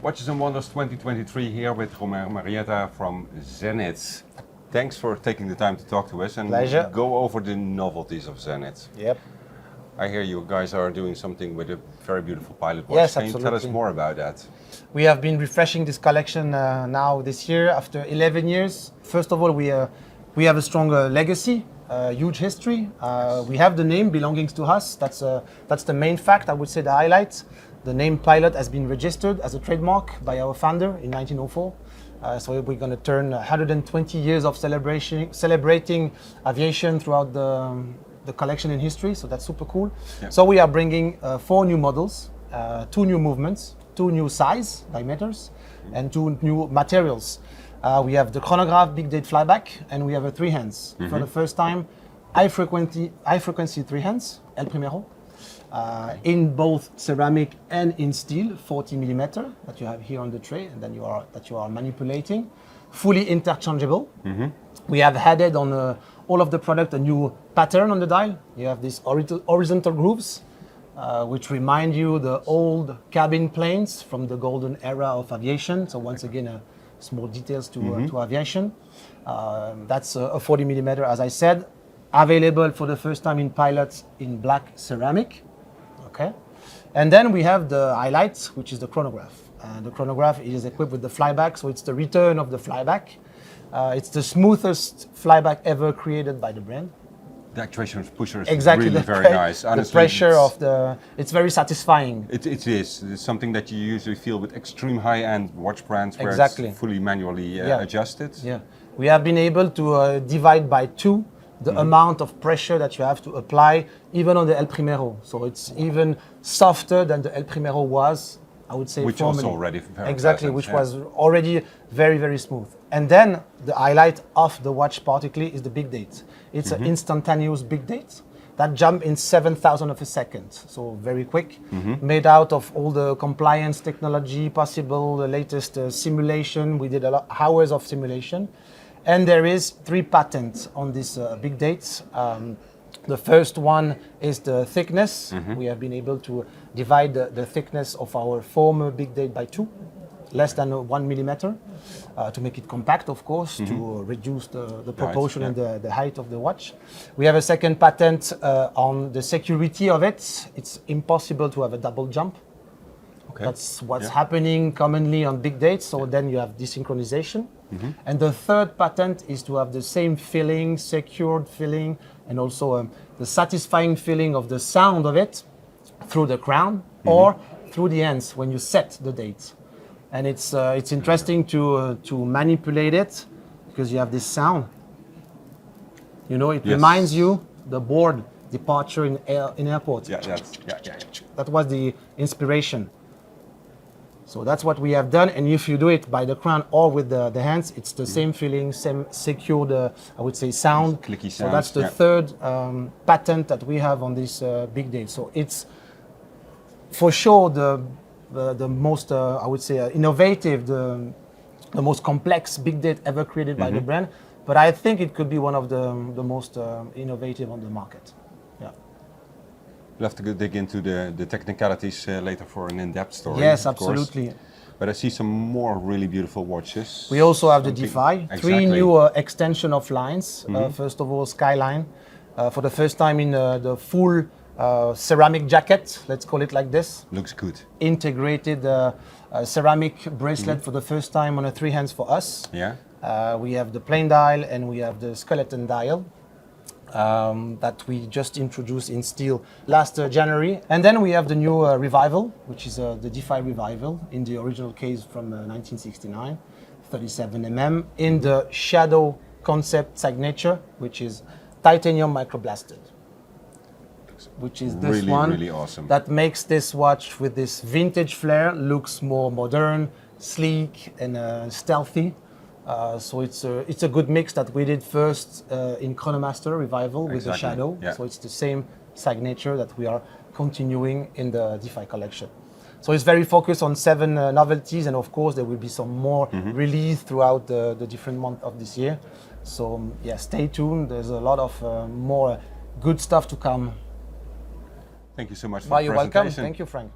Watches and Wonders 2023 here with Romain Marietta from Zenith. Thanks for taking the time to talk to us and Pleasure. Go over the novelties of Zenith. Yep. I hear you guys are doing something with a very beautiful pilot watch. Yes, Can absolutely. you tell us more about that? We have been refreshing this collection now this year after 11 years. First of all, we have a strong legacy, huge history. We have the name belonging to us. That's the main fact, I would say, the highlight. The name Pilot has been registered as a trademark by our founder in 1904. So we're going to turn 120 years of celebrating aviation throughout the collection in history. So that's super cool. Yeah. So we are bringing 4 new models, 2 new movements, 2 new size diameters, and 2 new materials. We have the chronograph Big Date Flyback, and we have a 3 hands. For the first time, high frequency 3 hands, El Primero. In both ceramic and in steel, 40 millimeter that you have here on the tray, and then you are manipulating, fully interchangeable. We have added on all of the product a new pattern on the dial. You have these horizontal grooves, which remind you the old cabin planes from the golden era of aviation. So once again, small details to aviation. That's a 40 millimeter, as I said, available for the first time in pilots in black ceramic. Okay, and then we have the highlights, which is the chronograph. The chronograph is equipped with the flyback, so it's the return of the flyback. It's the smoothest flyback ever created by the brand. The actuation of pusher is Exactly, really very nice. Honestly, the pressure it's very satisfying. It is. It's something that you usually feel with extreme high-end watch brands where Exactly. it's fully manually adjusted. Yeah, we have been able to divide by 2 the amount of pressure that you have to apply, even on the El Primero. So it's even softer than the El Primero was, I would say. Which formerly. also already very exactly, pleasant, which yeah. was already very, very smooth. And then the highlight of the watch particularly is the Big Date. It's an instantaneous Big Date that jump in 7,000 of a second, so very quick, made out of all the compliance technology possible, the latest simulation. We did a lot hours of simulation. And there is 3 patents on this Big Dates. The first one is the thickness. We have been able to divide the thickness of our former Big Date by 2, less than 1 millimeter, to make it compact, of course, to reduce the proportion and the height of the watch. We have a second patent on the security of it. It's impossible to have a double jump. Okay. That's what's happening commonly on Big Dates, so then you have desynchronization. And the third patent is to have the same feeling, secured feeling, and also the satisfying feeling of the sound of it through the crown or through the hands when you set the date. And it's interesting to manipulate it because you have this sound. You know, it reminds you the board departure in airport. That was the inspiration. So that's what we have done, and if you do it by the crown or with the hands, it's the same feeling, same secured, I would say, sound. Clicky sound. So that's the third patent that we have on this Big Date. So it's for sure the most, I would say, innovative, the most complex Big Date ever created by the brand. But I think it could be one of the most innovative on the market. We'll have to dig into the technicalities later for an in-depth story. Yes, absolutely. But I see some more really beautiful watches. We also have the Defy, 3 new extension of lines. First of all, Skyline. For the first time in the full ceramic jacket, let's call it like this. Looks good. Integrated ceramic bracelet for the first time on a 3 hands for us. Yeah. We have the plain dial and we have the skeleton dial. That we just introduced in steel last January. And then we have the new Revival, which is the Defy Revival in the original case from 1969, 37 mm, in the Shadow concept signature, which is titanium microblasted, which is this one really awesome. That makes this watch with this vintage flair looks more modern, sleek, and stealthy. So it's a good mix that we did first in Chronomaster Revival with the Shadow. Yeah. So it's the same signature that we are continuing in the Defy collection. So it's very focused on 7 novelties, and of course there will be some more released throughout the different months of this year. So yeah, stay tuned. There's a lot of more good stuff to come. Thank you so much for Bye, the you're presentation. welcome. Thank you, Frank.